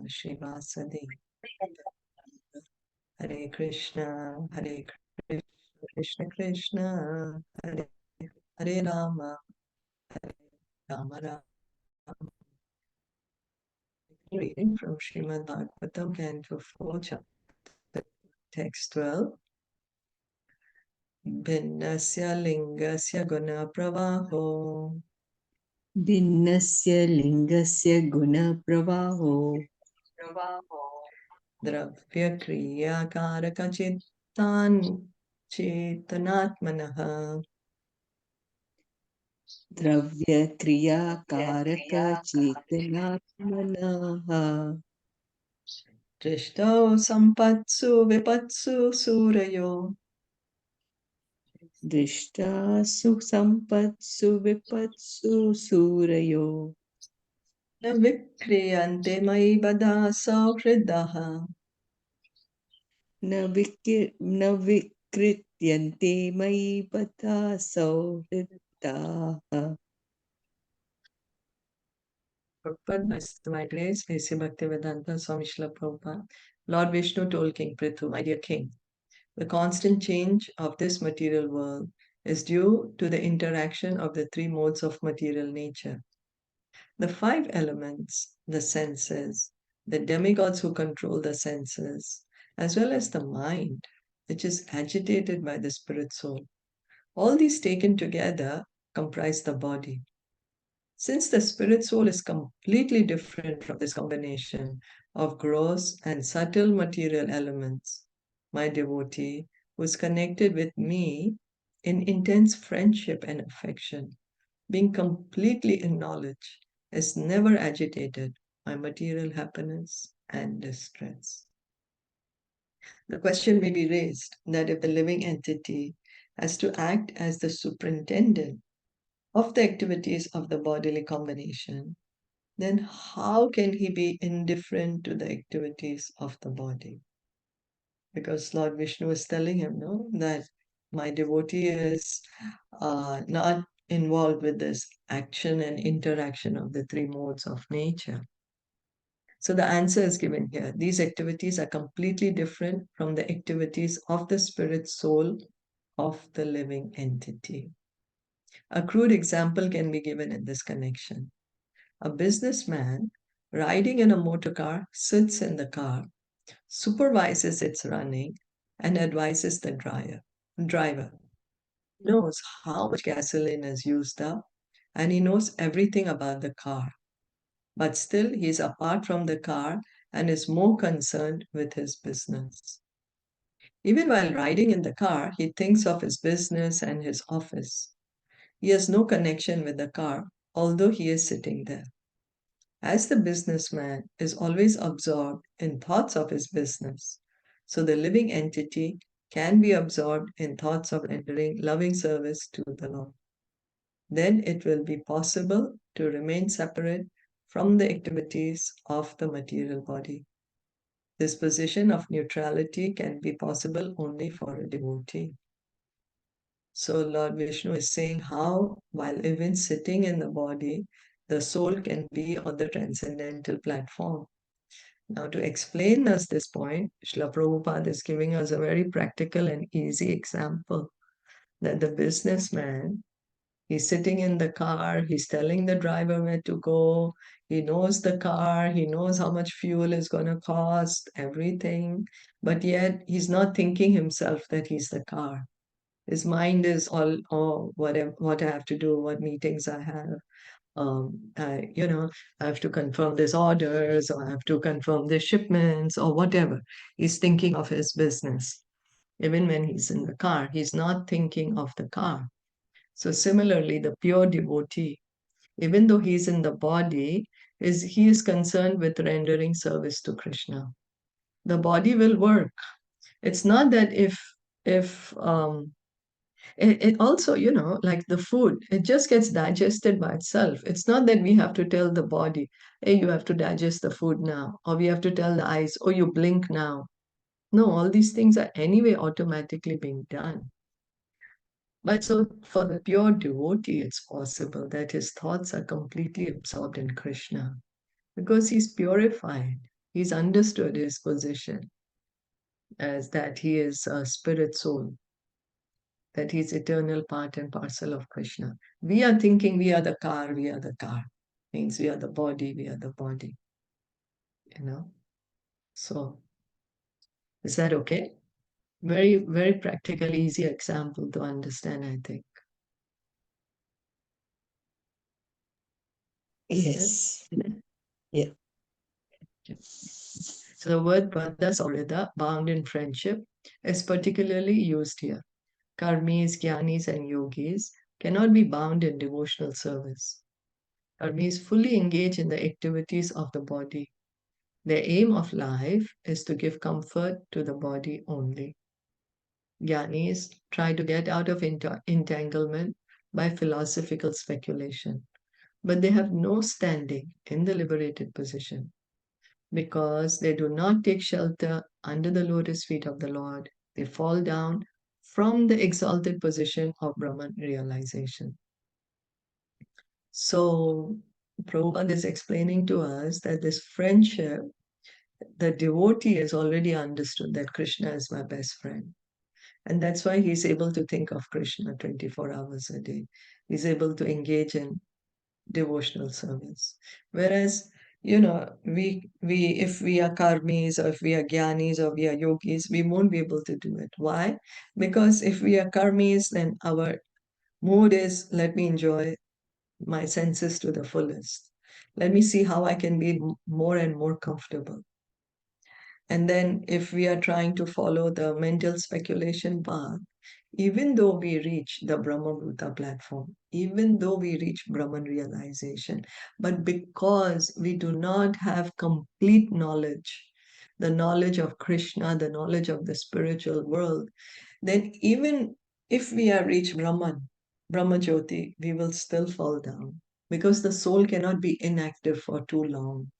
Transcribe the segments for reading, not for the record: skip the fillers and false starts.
Srivasadi. Hare Krishna, Krishna Krishna, Hare Rama, Rama Rama. Reading from Srimad Bhagavatam, Canto4, chapter text 12. Bhinnasya lingasya guna pravaho. Bhinnasya lingasya guna pravaho. Dravya kriya karaka chitan chetanatmanaha. Dravya kriya karaka chetanatmanaha. Drishtau sampatsu vipatsu surayo. Drishtasu sampatsu vipatsu surayo. Na vikriyante mai bada sauhridaha. Na vikrityante mai pata sauhridaha. Prabhupada, my grace, A.C. Bhaktivedanta Swami Srila Prabhupada. Lord Viṣṇu told King Pṛthu, my dear king, the constant change of this material world is due to the interaction of the three modes of material nature. The five elements, the senses, the demigods who control the senses, as well as the mind, which is agitated by the spirit soul. All these taken together comprise the body. Since the spirit soul is completely different from this combination of gross and subtle material elements, my devotee, who is connected with me in intense friendship and affection, being completely in knowledge, is never agitated by material happiness and distress. The question may be raised that if the living entity has to act as the superintendent of the activities of the bodily combination, then how can he be indifferent to the activities of the body? Because Lord Viṣṇu is telling him, no, that my devotee is not involved with this action and interaction of the three modes of nature. So the answer is given here. These activities are completely different from the activities of the spirit soul of the living entity. A crude example can be given in this connection. A businessman riding in a motor car sits in the car, supervises its running, and advises the driver. He knows how much gasoline is used up, and he knows everything about the car. But still, he is apart from the car and is more concerned with his business. Even while riding in the car, he thinks of his business and his office. He has no connection with the car, although he is sitting there. As the businessman is always absorbed in thoughts of his business, so the living entity can be absorbed in thoughts of rendering loving service to the Lord. Then it will be possible to remain separate from the activities of the material body. This position of neutrality can be possible only for a devotee. So Lord Viṣṇu is saying how, while even sitting in the body, the soul can be on the transcendental platform. Now, to explain us this point, Srila Prabhupada is giving us a very practical and easy example that the businessman, he's sitting in the car, he's telling the driver where to go, he knows the car, he knows how much fuel is going to cost, everything, but yet he's not thinking himself that he's the car. His mind is all, oh, what I have to do, what meetings I have. I have to confirm these orders, or I have to confirm the shipments, or whatever. He's thinking of his business. Even when he's in the car, he's not thinking of the car. So similarly, the pure devotee, even though he's in the body, he is concerned with rendering service to Krishna. The body will work. It's not that if it also, like the food, it just gets digested by itself. It's not that we have to tell the body, hey, you have to digest the food now, or we have to tell the eyes, oh, you blink now. No, all these things are anyway automatically being done. But so for the pure devotee, it's possible that his thoughts are completely absorbed in Krishna because he's purified. He's understood his position as that he is a spirit soul, that he's eternal part and parcel of Krishna. We are thinking we are the car, we are the car. Means we are the body, we are the body. You know? So is that okay? Very, very practical, easy example to understand, I think. Yes. Yeah. So the word bandha samrita, bound in friendship, is particularly used here. Karmis, jnanis, and yogis cannot be bound in devotional service. Karmis fully engage in the activities of the body. Their aim of life is to give comfort to the body only. Jnanis try to get out of entanglement by philosophical speculation, but they have no standing in the liberated position because they do not take shelter under the lotus feet of the Lord. They fall down from the exalted position of Brahman realization. So, Prabhupada is explaining to us that this friendship, the devotee has already understood that Krishna is my best friend. And that's why he's able to think of Krishna 24 hours a day. He's able to engage in devotional service. Whereas, we if we are karmis or if we are jnanis or we are yogis, we won't be able to do it. Why? Because if we are karmis, then our mood is let me enjoy my senses to the fullest. Let me see how I can be more and more comfortable. And then if we are trying to follow the mental speculation path, even though we reach the Brahma platform, even though we reach Brahman realization, but because we do not have complete knowledge, the knowledge of Krishna, the knowledge of the spiritual world, then even if we are reached Brahman, Brahma Jyoti, we will still fall down because the soul cannot be inactive for too long.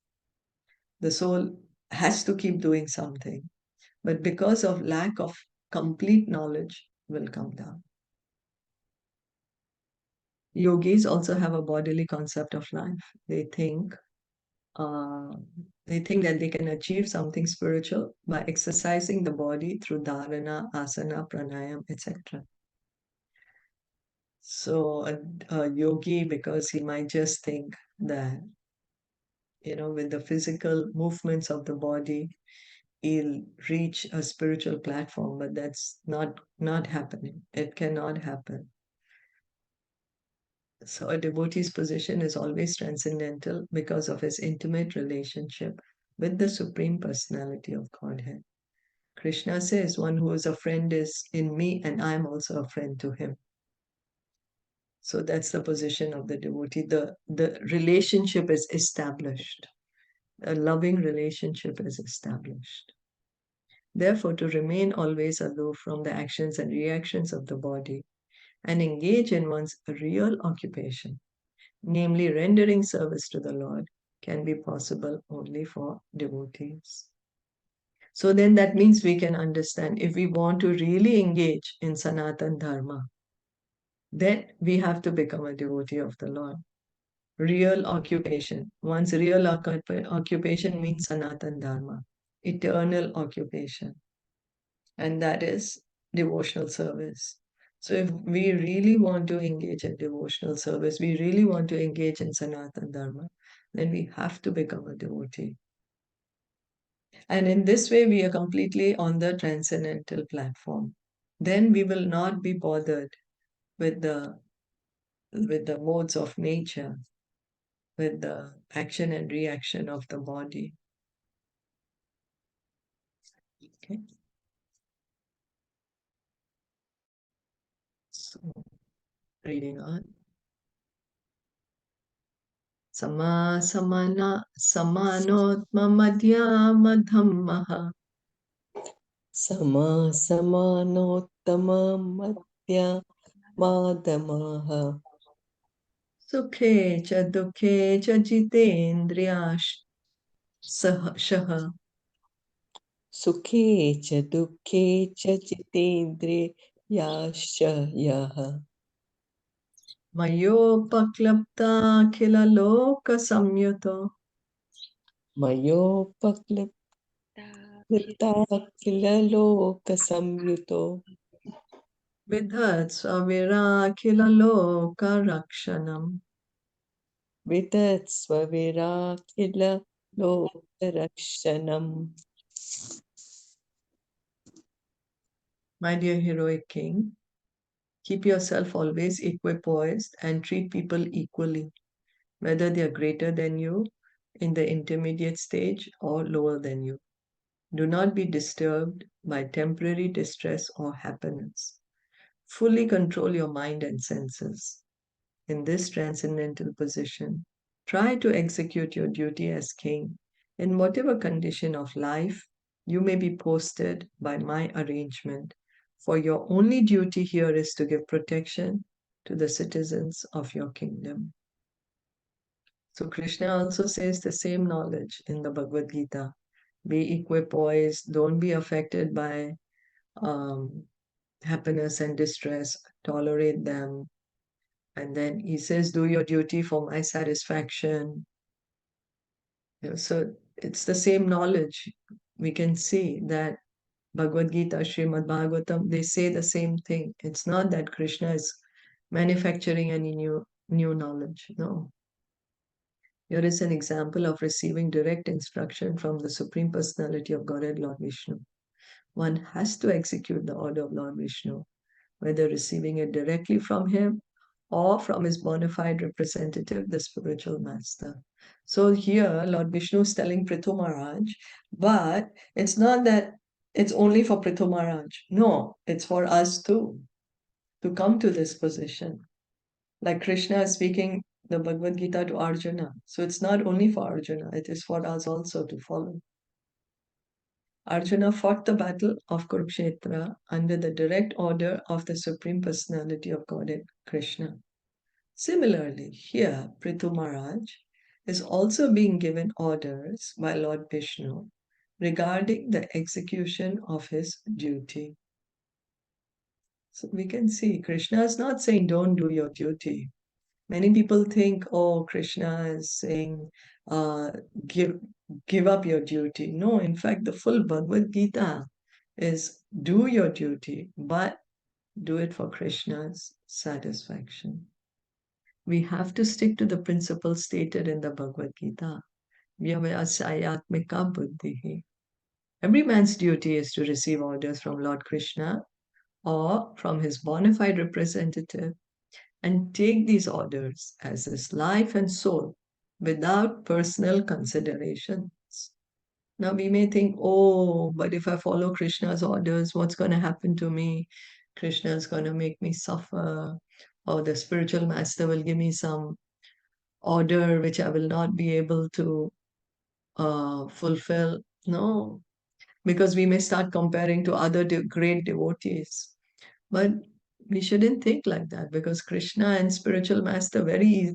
The soul has to keep doing something, but because of lack of complete knowledge, will come down. Yogis also have a bodily concept of life. Uh, they think that they can achieve something spiritual by exercising the body through dharana, asana, pranayam, etc. So a yogi, because he might just think that, with the physical movements of the body, he'll reach a spiritual platform, but that's not happening. It cannot happen. So a devotee's position is always transcendental because of his intimate relationship with the Supreme Personality of Godhead. Krishna says, one who is a friend is in me and I am also a friend to him. So that's the position of the devotee. The relationship is established. A loving relationship is established. Therefore, to remain always aloof from the actions and reactions of the body and engage in one's real occupation, namely rendering service to the Lord, can be possible only for devotees. So then that means we can understand if we want to really engage in Sanatan Dharma, then we have to become a devotee of the Lord. Real occupation. One's real occupation means Sanatan Dharma, eternal occupation, and that is devotional service. So if we really want to engage in devotional service, we really want to engage in Sanatan Dharma, then we have to become a devotee. And in this way, we are completely on the transcendental platform. Then we will not be bothered with the modes of nature, with the action and reaction of the body. Okay. So, reading on. Samanotmamadhyama समानोत्तममध्य माधमः sukhe cha dukhe cha jitendriyash shah सुखे च दुःखे च जितेन्द्रियाश्च mayopaklapta khila loka samyuto मयोपक्लिप्ता kill लोकसंयुतो Vidhatsvavirakhilalokarakshanam. वितत्स्वविराखिल लोकरक्षणम्. My dear heroic king, keep yourself always equipoised and treat people equally, whether they are greater than you in the intermediate stage or lower than you. Do not be disturbed by temporary distress or happiness. Fully control your mind and senses. In this transcendental position, try to execute your duty as king in whatever condition of life you may be posted by my arrangement, for your only duty here is to give protection to the citizens of your kingdom. So Krishna also says the same knowledge in the Bhagavad Gita. Be equipoised, don't be affected by happiness and distress, tolerate them. And then he says, do your duty for my satisfaction. So it's the same knowledge. We can see that Bhagavad Gita, Srimad Bhagavatam, they say the same thing. It's not that Krishna is manufacturing any new knowledge. No. Here is an example of receiving direct instruction from the Supreme Personality of Godhead, Lord Viṣṇu. One has to execute the order of Lord Viṣṇu, whether receiving it directly from him or from his bona fide representative, the spiritual master. So here, Lord Viṣṇu is telling Pṛthu Mahārāja, but it's not that it's only for Pṛthu Mahārāja. No, it's for us too, to come to this position. Like Krishna is speaking the Bhagavad Gita to Arjuna. So it's not only for Arjuna, it is for us also to follow. Arjuna fought the battle of Kurukshetra under the direct order of the Supreme Personality of Godhead, Krishna. Similarly, here, Pṛthu Mahārāja is also being given orders by Lord Viṣṇu regarding the execution of his duty. So we can see Krishna is not saying don't do your duty. Many people think, oh, Krishna is saying give up your duty. No, in fact, the full Bhagavad Gita is do your duty, but do it for Krishna's satisfaction. We have to stick to the principles stated in the Bhagavad Gita. Vyavasayatmika buddhihi. Every man's duty is to receive orders from Lord Krishna or from his bona fide representative and take these orders as his life and soul without personal considerations. Now we may think, oh, but if I follow Krishna's orders, what's going to happen to me? Krishna is going to make me suffer, or the spiritual master will give me some order which I will not be able to fulfill. No, because we may start comparing to other great devotees. But we shouldn't think like that because Krishna and spiritual master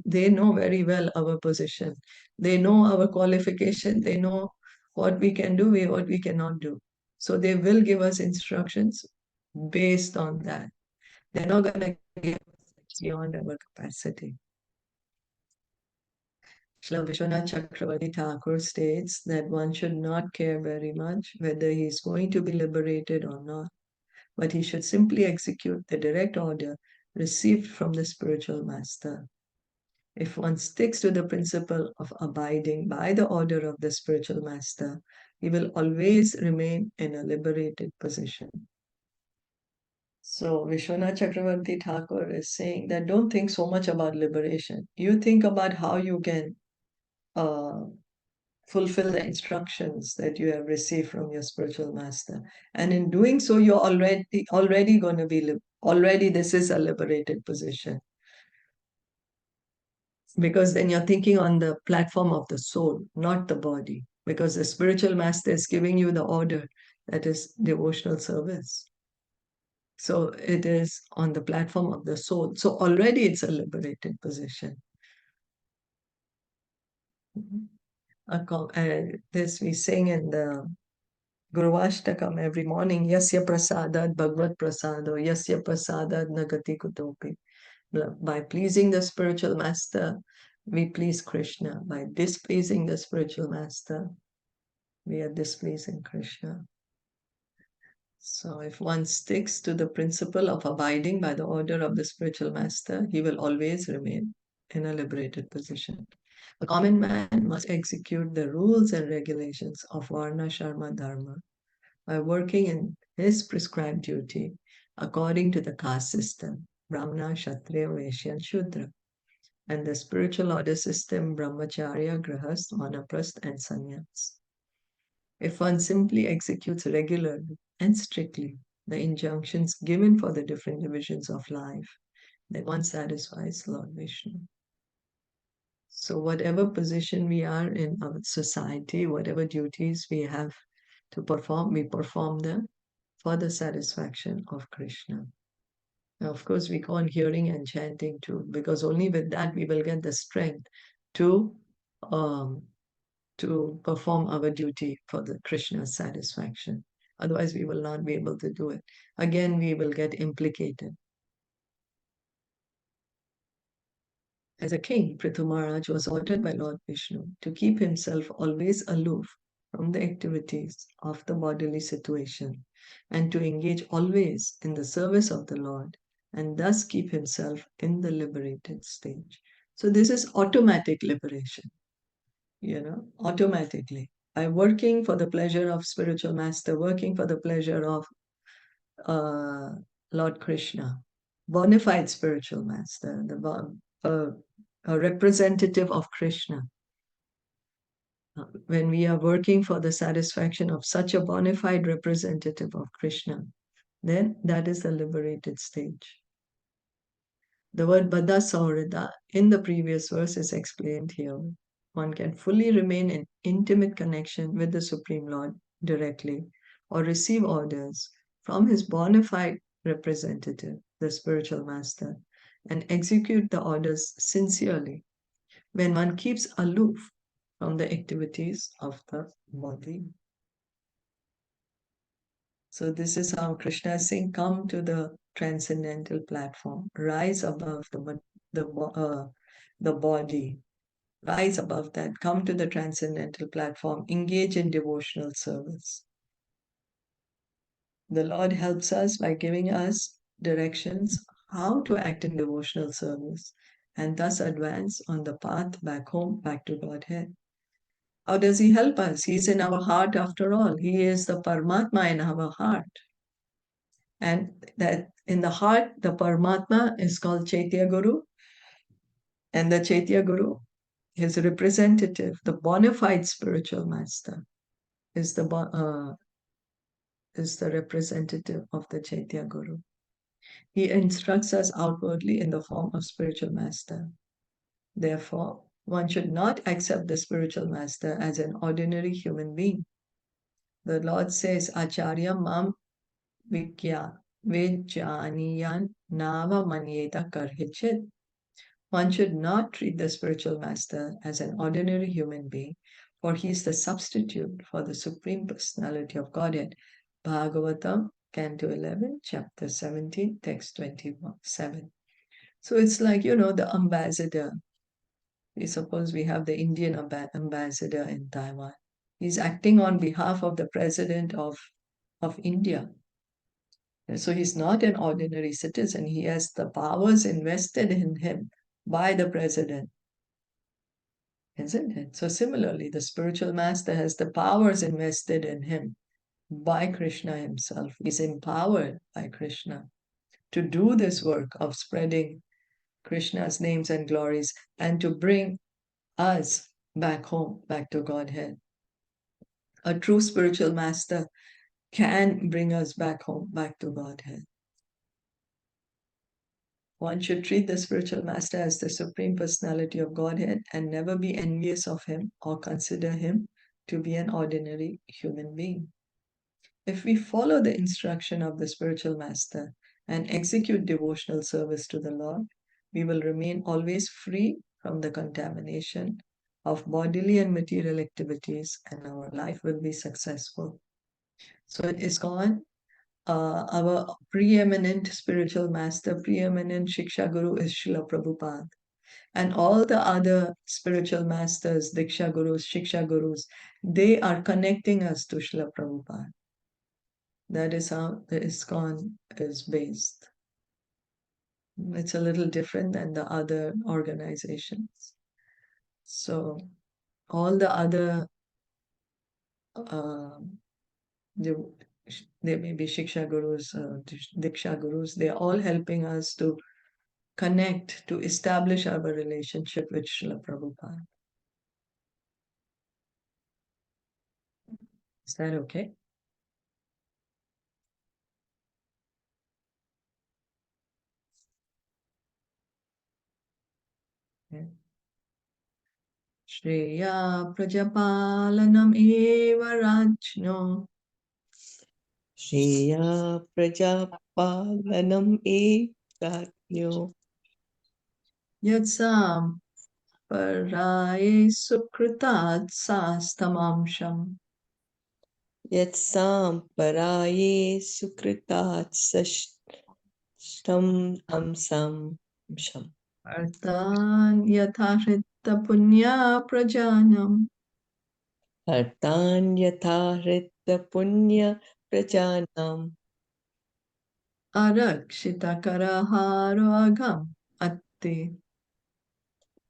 they know very well our position. They know our qualification. They know what we can do, what we cannot do. So they will give us instructions based on that. They're not going to give us beyond our capacity. Srila Vishwanath Chakravarti Thakur states that one should not care very much whether he is going to be liberated or not, but he should simply execute the direct order received from the spiritual master. If one sticks to the principle of abiding by the order of the spiritual master, he will always remain in a liberated position. So Vishwanath Chakravarti Thakur is saying that don't think so much about liberation. You think about how you can fulfill the instructions that you have received from your spiritual master. And in doing so, you're already going to be, already this is a liberated position. Because then you're thinking on the platform of the soul, not the body. Because the spiritual master is giving you the order that is devotional service. So it is on the platform of the soul. So already it's a liberated position. This we sing in the Guruvashtakam every morning, Yasya Prasadad Bhagavad Prasado, Yasya Prasadad Nagati Kutopi. By pleasing the spiritual master, we please Krishna. By displeasing the spiritual master, we are displeasing Krishna. So if one sticks to the principle of abiding by the order of the spiritual master, he will always remain in a liberated position. A common man must execute the rules and regulations of Varna Sharma Dharma by working in his prescribed duty according to the caste system, Brahmana, Kshatriya, Vaishya, and Shudra, and the spiritual order system, Brahmacharya, Grahast, Vanaprasth, and Sannyas. If one simply executes regularly and strictly the injunctions given for the different divisions of life, then one satisfies Lord Viṣṇu. So whatever position we are in our society, whatever duties we have to perform, we perform them for the satisfaction of Krishna. Now, of course, we go on hearing and chanting too, because only with that we will get the strength to perform our duty for the Krishna's satisfaction. Otherwise, we will not be able to do it. Again, we will get implicated. As a king, Pṛthu Mahārāja was ordered by Lord Viṣṇu to keep himself always aloof from the activities of the bodily situation and to engage always in the service of the Lord and thus keep himself in the liberated stage. So this is automatic liberation, automatically. By working for the pleasure of spiritual master, working for the pleasure of Lord Krishna, bona fide spiritual master, a representative of Krishna. When we are working for the satisfaction of such a bona fide representative of Krishna, then that is the liberated stage. The word Bada Saurida in the previous verse is explained here. One can fully remain in intimate connection with the Supreme Lord directly or receive orders from his bona fide representative, the spiritual master, and execute the orders sincerely when one keeps aloof from the activities of the body. So this is how Krishna is saying, come to the transcendental platform, rise above the body, rise above that, come to the transcendental platform, engage in devotional service. The Lord helps us by giving us directions how to act in devotional service and thus advance on the path back home, back to Godhead. How does he help us? He's in our heart after all. He is the Paramatma in our heart. And that in the heart, the Paramatma is called Chaitya Guru. And the Chaitya Guru, his representative, the bona fide spiritual master, is the representative of the Chaitya Guru. He instructs us outwardly in the form of spiritual master. Therefore, one should not accept the spiritual master as an ordinary human being. The Lord says, Acharya mam vijjaniyan nava manyeta karhichit. One should not treat the spiritual master as an ordinary human being, for he is the substitute for the Supreme Personality of Godhead. Bhagavatam, Canto 11, Chapter 17, Text 27. So it's like, the ambassador. We suppose we have the Indian ambassador in Taiwan. He's acting on behalf of the president of India. So he's not an ordinary citizen. He has the powers invested in him by the president. Isn't it? So similarly, the spiritual master has the powers invested in him by Krishna himself. He's empowered by Krishna to do this work of spreading Krishna's names and glories and to bring us back home, back to Godhead. A true spiritual master can bring us back home, back to Godhead. One should treat the spiritual master as the Supreme Personality of Godhead and never be envious of him or consider him to be an ordinary human being. If we follow the instruction of the spiritual master and execute devotional service to the Lord, we will remain always free from the contamination of bodily and material activities, and our life will be successful. So it is gone. Our preeminent spiritual master, preeminent Shiksha Guru is Srila Prabhupada. And all the other spiritual masters, Diksha Gurus, Shiksha Gurus, they are connecting us to Srila Prabhupada. That is how the ISKCON is based. It's a little different than the other organizations. So all the other, they, they may be Shiksha Gurus, Diksha Gurus, they're all helping us to connect, to establish our relationship with Srila Prabhupada. Is that okay? Yeah. Shreya Prajapalanam eva rajno Shreya Prajapalanam Ekatyo yatsam paraye sukritat sastamamsham. Yatsam Paraye Sukritat Sashtam Amsam Sham Artan yathahritta punya prajanam Artan Yatha Hrita Punya Prajanam arakshita karaharo agam atti.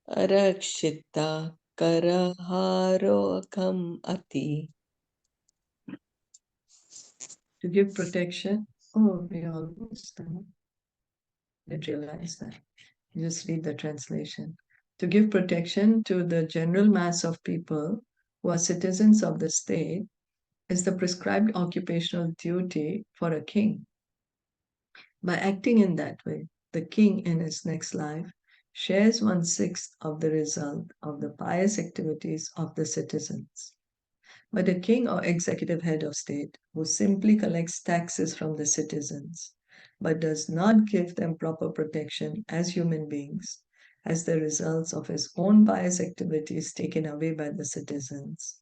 Arakshita Karaharo Akam Ati. To give protection. Oh, we almost didn't realize that. Just read the translation. To give protection to the general mass of people who are citizens of the state is the prescribed occupational duty for a king. By acting in that way, the king in his next life shares 1/6 of the result of the pious activities of the citizens. But a king or executive head of state who simply collects taxes from the citizens but does not give them proper protection as human beings has the results of his own pious activities taken away by the citizens.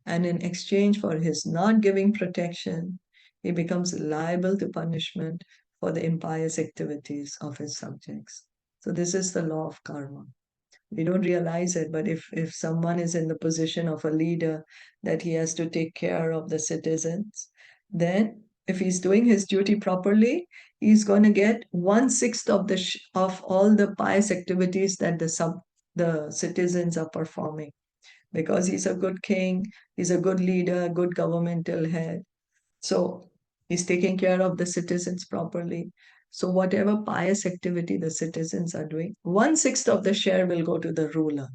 And in exchange for his not giving protection, he becomes liable to punishment for the impious activities of his subjects. So, this is the law of karma. We don't realize it, but if someone is in the position of a leader that he has to take care of the citizens, then if he's doing his duty properly, he's going to get 1/6 of of all the pious activities that the citizens are performing, because he's a good king, he's a good leader, good governmental head. So he's taking care of the citizens properly. So whatever pious activity the citizens are doing, 1/6 of the share will go to the ruler.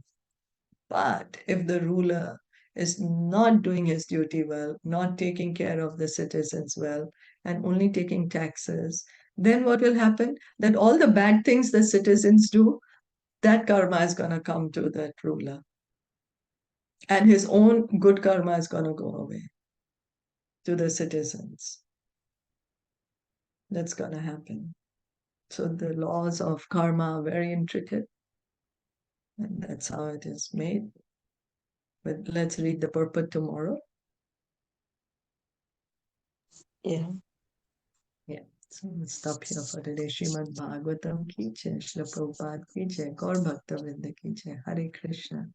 But if the ruler is not doing his duty well, not taking care of the citizens well, and only taking taxes, then what will happen? That all the bad things the citizens do, that karma is going to come to that ruler. And his own good karma is going to go away to the citizens. That's going to happen. So the laws of karma are very intricate, and that's how it is made. But let's read the purport tomorrow. Yeah. Yeah. So we'll stop here for today. Srimad Bhagavatam ki jai, Srila Prabhupada ki jai, Gaur Bhakta Vrinda ki jai. Hare Krishna.